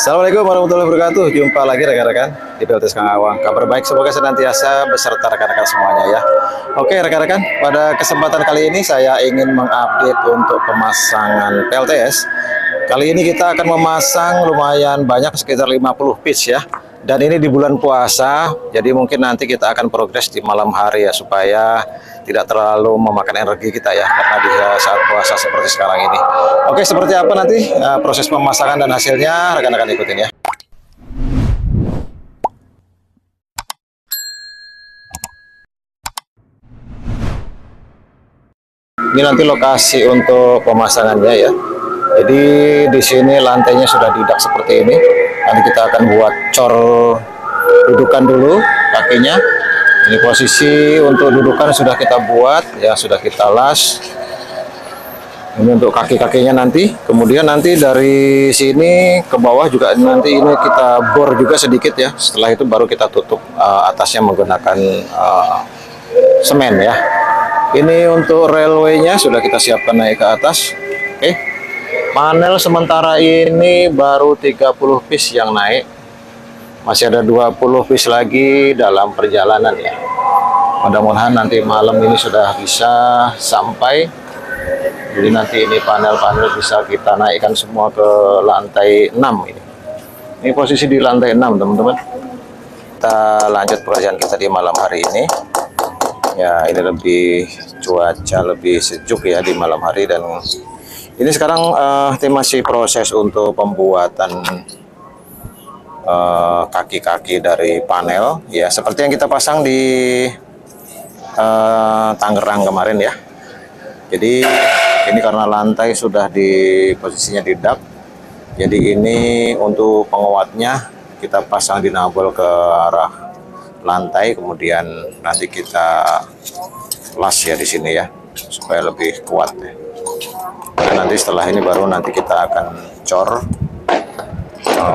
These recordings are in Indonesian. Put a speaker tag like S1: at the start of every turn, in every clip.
S1: Assalamualaikum warahmatullahi wabarakatuh. Jumpa lagi rekan-rekan di PLTS Kang Awang. Kabar baik semoga senantiasa beserta rekan-rekan semuanya ya. Oke rekan-rekan, pada kesempatan kali ini saya ingin mengupdate untuk pemasangan PLTS. Kali ini kita akan memasang lumayan banyak, sekitar 50 piece ya. Dan ini di bulan puasa, jadi mungkin nanti kita akan progres di malam hari ya, supaya tidak terlalu memakan energi kita ya, karena di saat puasa seperti sekarang ini. Oke, seperti apa nanti proses pemasangan dan hasilnya, rekan-rekan ikutin ya. Ini nanti lokasi untuk pemasangannya ya. Jadi di sini lantainya sudah didak seperti ini. Nanti kita akan buat cor dudukan dulu kakinya. Ini posisi untuk dudukan sudah kita buat ya, sudah kita las. Ini untuk kaki-kakinya nanti. Kemudian nanti dari sini ke bawah juga nanti ini kita bor juga sedikit ya. Setelah itu baru kita tutup atasnya menggunakan semen ya. Ini untuk railway-nya sudah kita siapkan naik ke atas. Oke. Panel sementara ini baru 30 piece yang naik. Masih ada 20 piece lagi dalam perjalanan ya. Mudah-mudahan nanti malam ini sudah bisa sampai. Jadi nanti ini panel-panel bisa kita naikkan semua ke lantai 6 ini. Ini posisi di lantai 6 teman-teman. Kita lanjut pekerjaan kita di malam hari ini. Ya, ini lebih cuaca lebih sejuk ya di malam hari, dan ini sekarang masih proses untuk pembuatan kaki-kaki dari panel ya, seperti yang kita pasang di Tangerang kemarin ya. Jadi ini karena lantai sudah di posisinya di dak, jadi ini untuk penguatnya kita pasang di nabol ke arah lantai, kemudian nanti kita las ya di sini ya, supaya lebih kuat ya. Dan nanti setelah ini baru nanti kita akan cor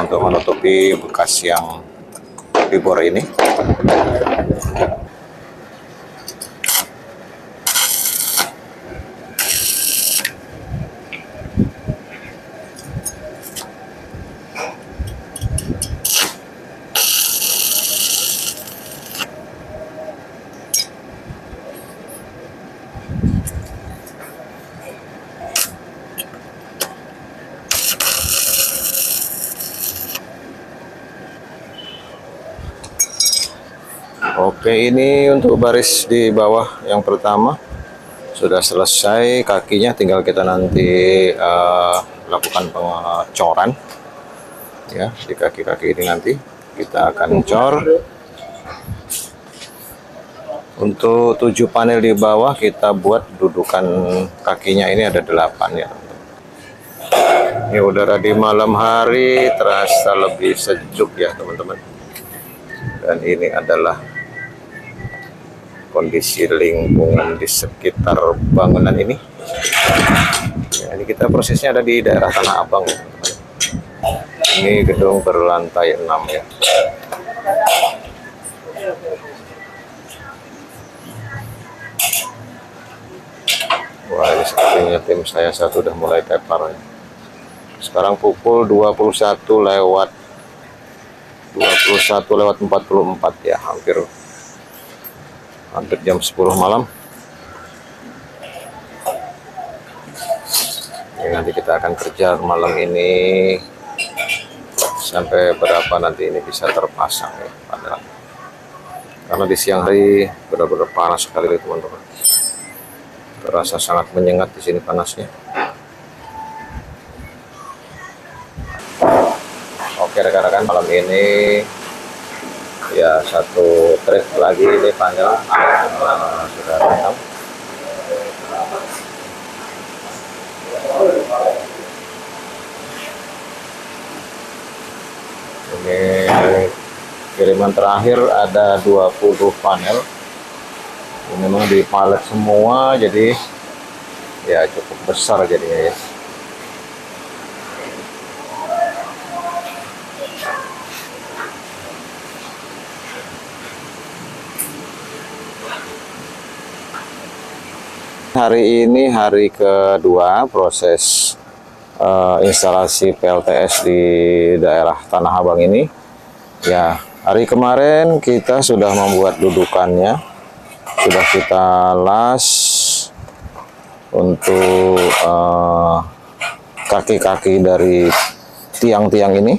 S1: untuk menutupi bekas yang dibor ini. Oke, ini untuk baris di bawah yang pertama sudah selesai, kakinya tinggal kita nanti lakukan pengecoran ya. Di kaki-kaki ini nanti kita akan cor. Untuk 7 panel di bawah kita buat dudukan kakinya, ini ada 8 ya. Ini udara di malam hari terasa lebih sejuk ya teman-teman. Dan ini adalah kondisi lingkungan di sekitar bangunan ini. Ya, ini kita prosesnya ada di daerah Tanah Abang ya, teman-teman. Ini gedung berlantai 6 ya. Wah, ini sepertinya tim saya satu udah mulai tepar ya. Sekarang pukul 21 lewat 44 ya, hampir jam 10 malam. Ini nanti kita akan kerja malam ini sampai berapa nanti ini bisa terpasang ya, padahal karena di siang hari benar-benar panas sekali teman-teman. Terasa sangat menyengat di sini panasnya. Oke rekan-rekan, malam ini ya satu trip lagi ini panel sudah datang. Ini kiriman terakhir ada 20 panel. Ini memang di palet semua, jadi ya cukup besar jadinya ya. Hari ini hari kedua proses instalasi PLTS di daerah Tanah Abang ini. Ya, hari kemarin kita sudah membuat dudukannya, sudah kita las untuk kaki-kaki dari tiang-tiang ini.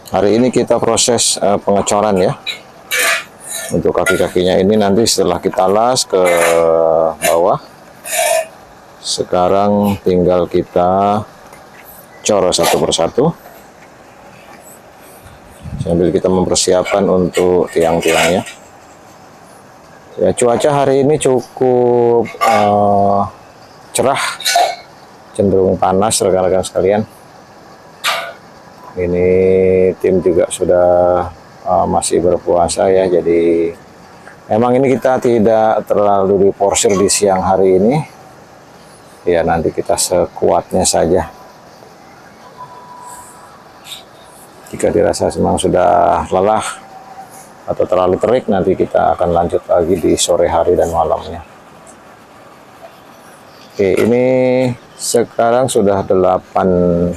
S1: Hari ini kita proses pengecoran ya. Untuk kaki-kakinya ini nanti setelah kita las ke bawah, sekarang tinggal kita cor satu persatu sambil kita mempersiapkan untuk tiang-tiangnya. Ya, cuaca hari ini cukup cerah, cenderung panas rekan-rekan sekalian. Ini tim juga sudah masih berpuasa ya, jadi emang ini kita tidak terlalu diporsir di siang hari ini ya, nanti kita sekuatnya saja. Jika dirasa memang sudah lelah atau terlalu terik, nanti kita akan lanjut lagi di sore hari dan malamnya. Oke, ini sekarang sudah 8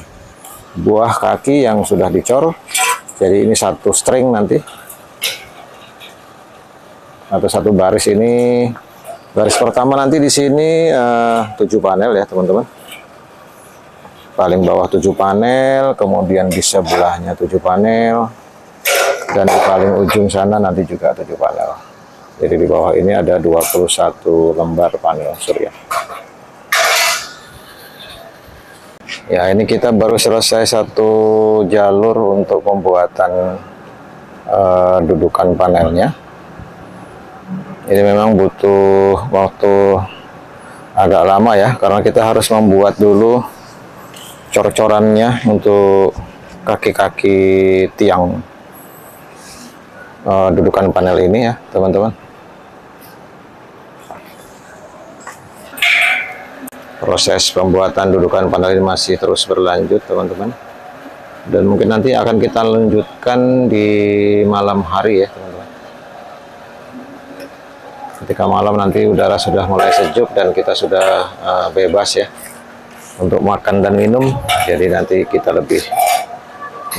S1: buah kaki yang sudah dicor. Jadi ini satu string nanti, atau satu baris. Ini baris pertama nanti di sini 7 panel ya teman-teman. Paling bawah 7 panel, kemudian di sebelahnya 7 panel, dan di paling ujung sana nanti juga 7 panel. Jadi di bawah ini ada 21 lembar panel surya. Ya, ini kita baru selesai satu jalur untuk pembuatan dudukan panelnya. Ini memang butuh waktu agak lama ya, karena kita harus membuat dulu cor-corannya untuk kaki-kaki tiang dudukan panel ini ya teman-teman. Proses pembuatan dudukan panel ini masih terus berlanjut teman-teman, dan mungkin nanti akan kita lanjutkan di malam hari ya teman-teman. Ketika malam nanti udara sudah mulai sejuk dan kita sudah bebas ya untuk makan dan minum, jadi nanti kita lebih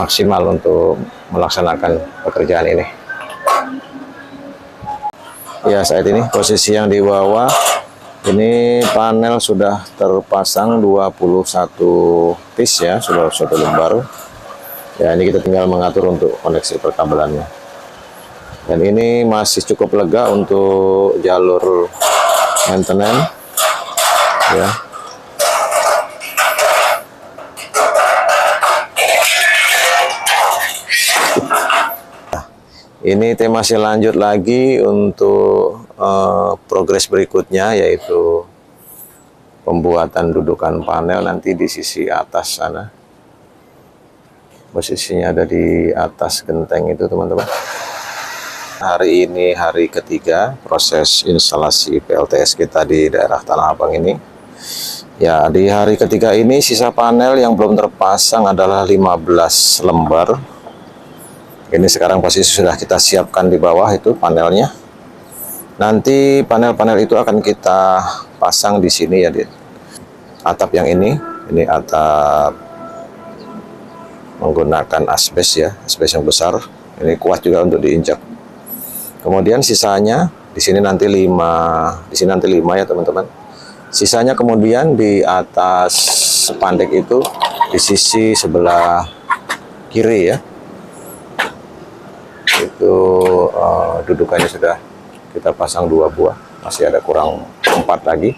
S1: maksimal untuk melaksanakan pekerjaan ini. Ya, saat ini posisi yang di bawah ini panel sudah terpasang 21 piece ya, sudah 1 lembar. Ya, ini kita tinggal mengatur untuk koneksi perkabelannya. Dan ini masih cukup lega untuk jalur maintenance ya. Ini masih lanjut lagi untuk progres berikutnya, yaitu pembuatan dudukan panel nanti di sisi atas sana. Posisinya ada di atas genteng itu teman-teman. Hari ini hari ketiga proses instalasi PLTS kita di daerah Tanah Abang ini. Ya, di hari ketiga ini sisa panel yang belum terpasang adalah 15 lembar. Ini sekarang posisi sudah kita siapkan di bawah itu panelnya. Nanti panel-panel itu akan kita pasang di sini ya, di atap yang ini atap menggunakan asbes ya, asbes yang besar. Ini kuat juga untuk diinjak. Kemudian sisanya di sini nanti 5, di sini nanti 5 ya teman-teman. Sisanya kemudian di atas spandek itu di sisi sebelah kiri ya. Itu dudukannya sudah kita pasang 2 buah, masih ada kurang 4 lagi.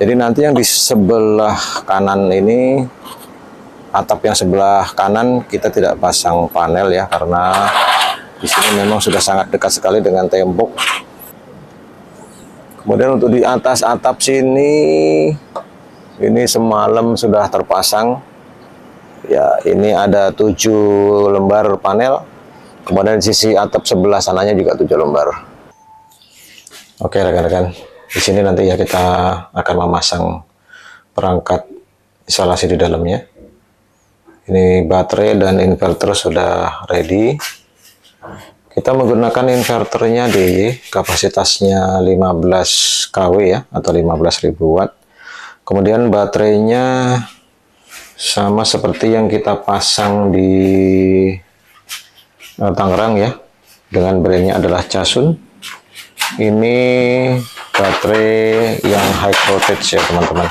S1: Jadi nanti yang di sebelah kanan ini, atap yang sebelah kanan kita tidak pasang panel ya, karena di sini memang sudah sangat dekat sekali dengan tembok. Kemudian untuk di atas atap sini, ini semalam sudah terpasang. Ya, ini ada 7 lembar panel. Kemudian di sisi atap sebelah sananya juga 7 lembar. Oke rekan-rekan, di sini nanti ya kita akan memasang perangkat instalasi di dalamnya. Ini baterai dan inverter sudah ready. Kita menggunakan inverternya DY, kapasitasnya 15 kW ya, atau 15.000 watt. Kemudian baterainya sama seperti yang kita pasang di Tangerang ya, dengan brandnya adalah Casun. Ini baterai yang high voltage ya teman-teman.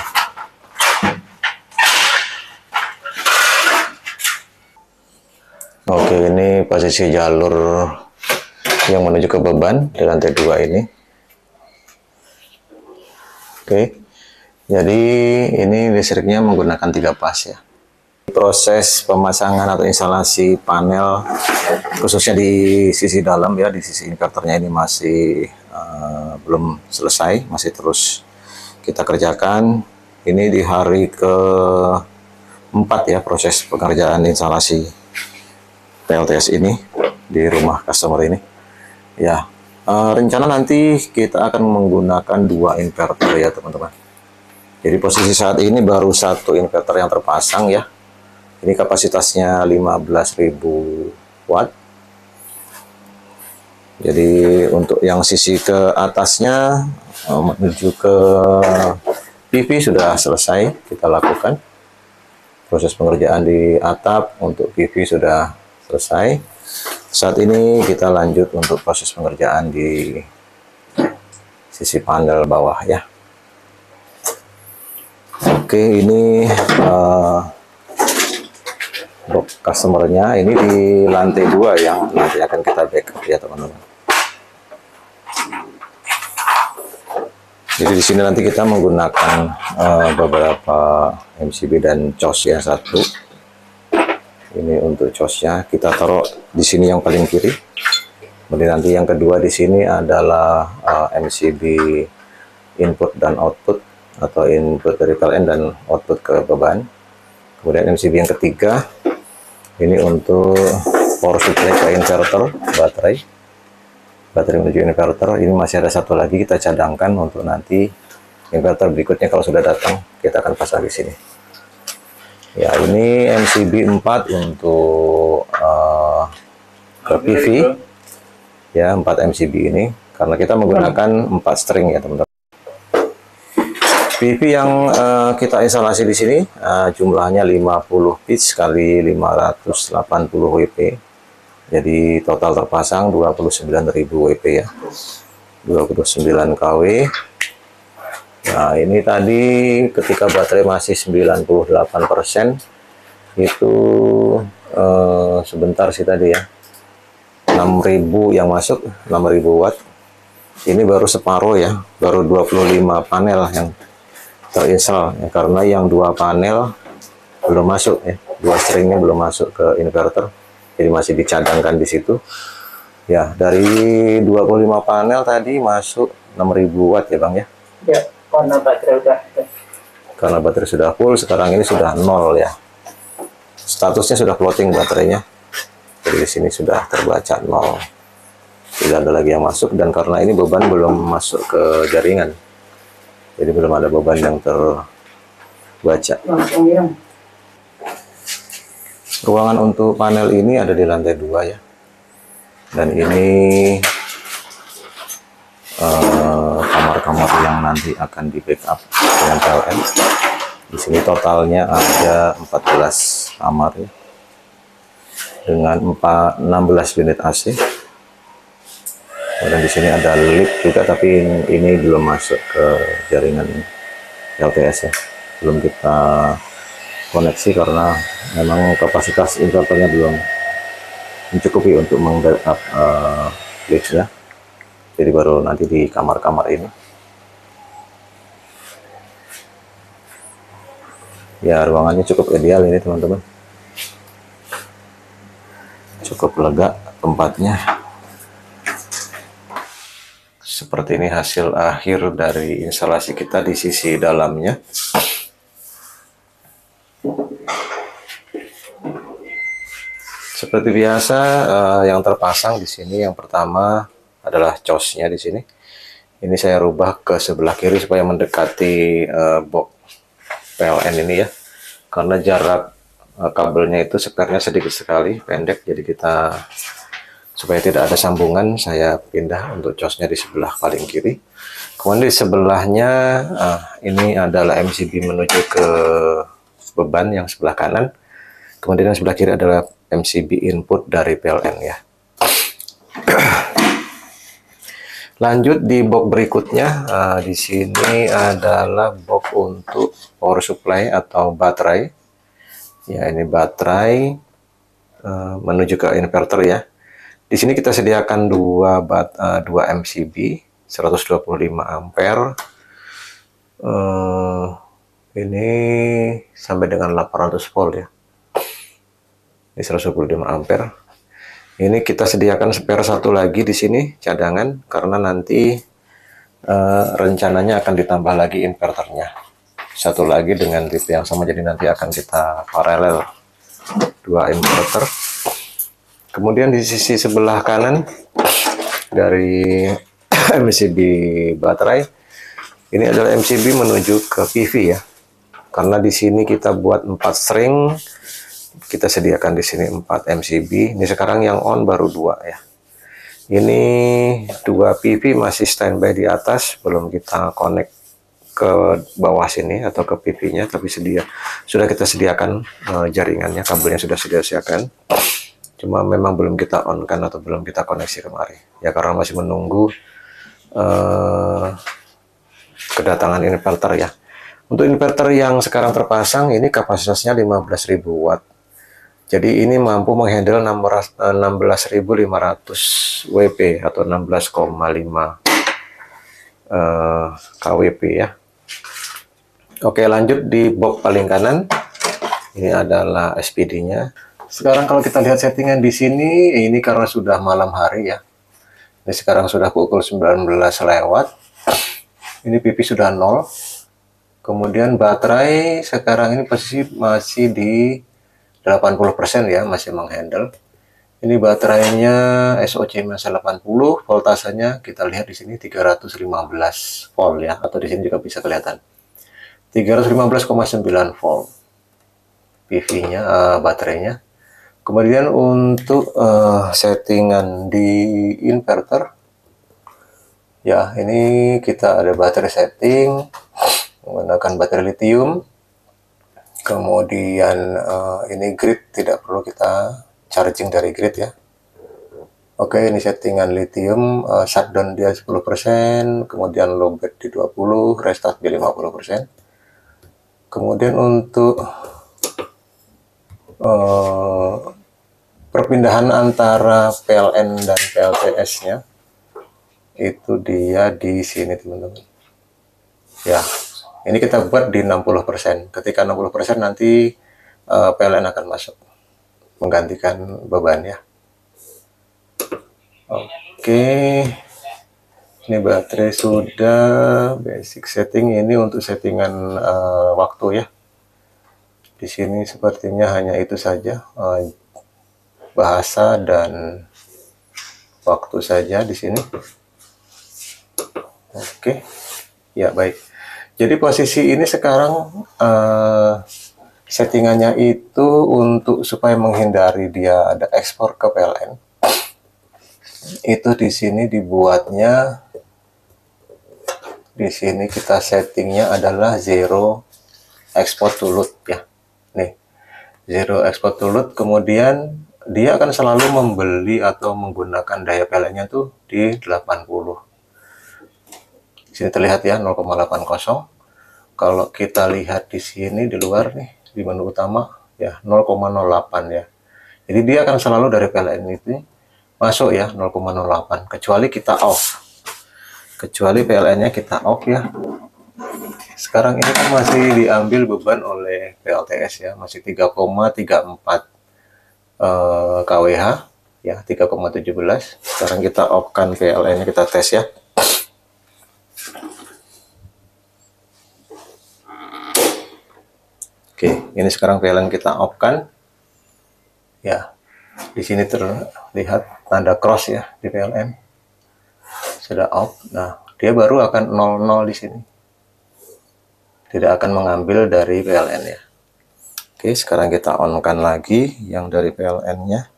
S1: Oke, ini posisi jalur yang menuju ke beban di lantai 2 ini. Oke, jadi ini listriknya menggunakan 3 pas ya. Proses pemasangan atau instalasi panel khususnya di sisi dalam ya, di sisi inverternya ini masih belum selesai, masih terus kita kerjakan. Ini di hari ke-4 ya proses pengerjaan instalasi PLTS ini di rumah customer ini ya. Rencana nanti kita akan menggunakan 2 inverter ya teman-teman. Jadi posisi saat ini baru 1 inverter yang terpasang ya. Ini kapasitasnya 15.000 watt. Jadi untuk yang sisi ke atasnya menuju ke PV sudah selesai kita lakukan. Proses pengerjaan di atap untuk PV sudah selesai. Saat ini kita lanjut untuk proses pengerjaan di sisi panel bawah ya. Oke, ini box customernya ini di lantai 2 yang nanti akan kita backup ya teman-teman. Jadi di sini nanti kita menggunakan beberapa MCB dan COS ya. Satu ini untuk COS-nya kita taruh di sini yang paling kiri. Kemudian nanti yang kedua di sini adalah MCB input dan output atau input dari PLN dan output ke beban. Kemudian MCB yang ketiga ini untuk power supply ke inverter baterai menuju inverter. Ini masih ada satu lagi kita cadangkan untuk nanti inverter berikutnya kalau sudah datang kita akan pasang di sini ya. Ini MCB 4 untuk ke PV ya, 4 MCB ini karena kita menggunakan 4 string ya teman-teman. PV yang kita instalasi di sini jumlahnya 50 pitch kali 580 WP. Jadi total terpasang 29.000 WP ya. 29 kW. Nah, ini tadi ketika baterai masih 98% itu sebentar sih tadi ya. 6.000 yang masuk, 6.000 watt. Ini baru separuh ya, baru 25 panel yang terinstall ya, karena yang 2 panel belum masuk ya, 2 stringnya belum masuk ke inverter, jadi masih dicadangkan di situ ya. Dari 25 panel tadi masuk 6.000 watt ya bang ya.
S2: Ya, karena baterai sudah full. Sekarang ini sudah 0 ya, statusnya sudah floating baterainya, jadi di sini sudah terbaca 0, tidak ada lagi yang masuk. Dan karena ini beban belum masuk ke jaringan, jadi belum ada beban yang terbaca. Ruangan untuk panel ini ada di lantai 2 ya. Dan ini kamar-kamar yang nanti akan di backup dengan PLN. Di sini totalnya ada 14 kamar ya, dengan 16 unit AC. Dan di sini ada lift juga, tapi ini belum masuk ke jaringan LTS ya, belum kita koneksi karena memang kapasitas inverternya belum mencukupi untuk membackup lift ya. Jadi baru nanti di kamar-kamar ini ya. Ruangannya cukup ideal ini teman-teman, cukup lega tempatnya. Seperti ini hasil akhir dari instalasi kita di sisi dalamnya. Seperti biasa yang terpasang di sini yang pertama adalah COS-nya di sini. Ini saya rubah ke sebelah kiri supaya mendekati box PLN ini ya. Karena jarak kabelnya itu sekarnya sedikit sekali, pendek, jadi kita Supaya tidak ada sambungan, saya pindah untuk cosnya di sebelah paling kiri. Kemudian di sebelahnya, ini adalah MCB menuju ke beban yang sebelah kanan. Kemudian yang sebelah kiri adalah MCB input dari PLN ya. Lanjut di box berikutnya, di sini adalah box untuk power supply atau baterai. Ya, ini baterai menuju ke inverter ya. Di sini kita sediakan dua MCB 125 ampere. Ini sampai dengan 800 volt ya. Ini 125 ampere. Ini kita sediakan spare satu lagi di sini cadangan karena nanti rencananya akan ditambah lagi inverternya. Satu lagi dengan tipe yang sama, jadi nanti akan kita paralel dua inverter. Kemudian di sisi sebelah kanan dari MCB baterai, ini adalah MCB menuju ke PV ya. Karena di sini kita buat 4 string, kita sediakan di sini 4 MCB. Ini sekarang yang on baru 2 ya. Ini 2 PV masih standby di atas, belum kita connect ke bawah sini atau ke PV-nya, tapi sudah kita sediakan jaringannya, kabelnya sudah disediakan. Cuma memang belum kita on kan atau belum kita koneksi kemari ya, karena masih menunggu kedatangan inverter ya. Untuk inverter yang sekarang terpasang ini kapasitasnya 15.000 watt, jadi ini mampu menghandle 16.500 WP atau 16,5 kWp ya. Oke, lanjut di box paling kanan, ini adalah SPD-nya. Sekarang kalau kita lihat settingan di sini, ini karena sudah malam hari ya. Ini sekarang sudah pukul 19 lewat. Ini PV sudah 0. Kemudian baterai sekarang ini posisi masih di 80% ya, masih menghandle. Ini baterainya SOC masa 80, voltasenya kita lihat di sini 315 volt ya, atau di sini juga bisa kelihatan 315,9 volt PV-nya, baterainya. Kemudian untuk settingan di inverter ya, ini kita ada baterai setting menggunakan baterai lithium. Kemudian ini grid tidak perlu kita charging dari grid ya. Oke, ini settingan lithium, shutdown dia 10%, kemudian lowbat di 20%, restart di 50%. Kemudian untuk perpindahan antara PLN dan PLTS-nya itu dia di sini teman-teman ya. Ini kita buat di 60%. Ketika 60% nanti PLN akan masuk menggantikan beban ya. Oke, ini baterai sudah, basic setting. Ini untuk settingan waktu ya. Di sini sepertinya hanya itu saja, bahasa dan waktu saja di sini. Oke, ya baik. Jadi posisi ini sekarang settingannya itu untuk supaya menghindari dia ada ekspor ke PLN. Itu di sini dibuatnya, di sini kita settingnya adalah zero export to load ya. Nih, zero export to load. Kemudian dia akan selalu membeli atau menggunakan daya PLN-nya tuh di 80. Di sini terlihat ya 0,80. Kalau kita lihat di sini di luar nih di menu utama ya 0,08 ya. Jadi dia akan selalu dari PLN itu masuk ya 0,08 kecuali kita off. Kecuali PLN-nya kita off ya. Sekarang ini kan masih diambil beban oleh PLTS ya, masih 3,34 kWh ya, 3,17. Sekarang kita off-kan PLN-nya, kita tes ya. Oke, ini sekarang PLN kita off-kan. Ya, di sini terlihat tanda cross ya di PLN. Sudah off. Nah, dia baru akan 00 di sini. Tidak akan mengambil dari PLN ya. Oke, sekarang kita on-kan lagi yang dari PLN-nya.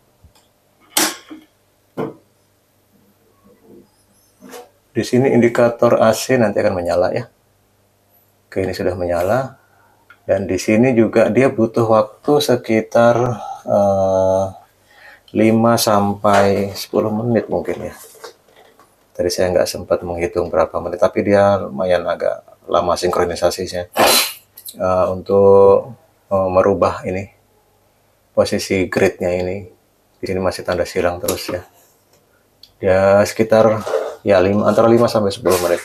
S2: Di sini indikator AC nanti akan menyala ya. Oke, ini sudah menyala. Dan di sini juga dia butuh waktu sekitar 5 sampai 10 menit mungkin ya. Tadi saya nggak sempat menghitung berapa menit, tapi dia lumayan agak lama sinkronisasinya untuk merubah ini posisi gridnya ini. Di sini masih tanda silang terus ya. Dia sekitar ya antara 5 sampai 10 menit.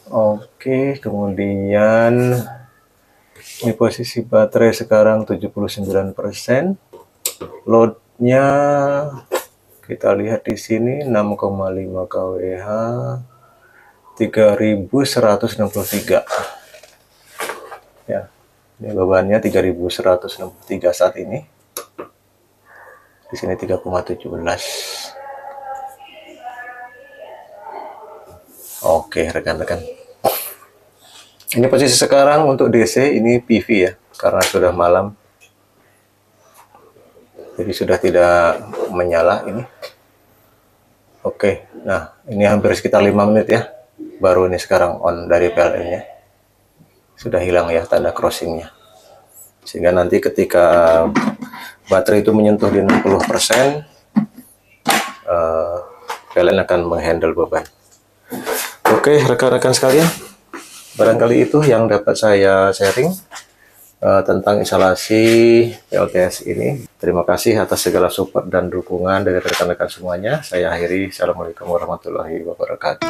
S2: Oke, kemudian ini posisi baterai sekarang 79%. Loadnya kita lihat di sini 6,5 kWh, 3163. Ya, ini bebannya 3163 saat ini. Di sini 3,17. Oke, rekan-rekan. Ini posisi sekarang untuk DC, ini PV ya, karena sudah malam. Jadi sudah tidak menyala ini. Oke, nah ini hampir sekitar 5 menit ya. Baru ini sekarang on dari PLN-nya. Sudah hilang ya tanda crossingnya. Sehingga nanti ketika baterai itu menyentuh di 60%, PLN akan menghandle beban. Oke, rekan-rekan sekalian. Barangkali itu yang dapat saya sharing tentang instalasi PLTS ini. Terima kasih atas segala support dan dukungan dari rekan-rekan semuanya. Saya akhiri. Assalamualaikum warahmatullahi wabarakatuh.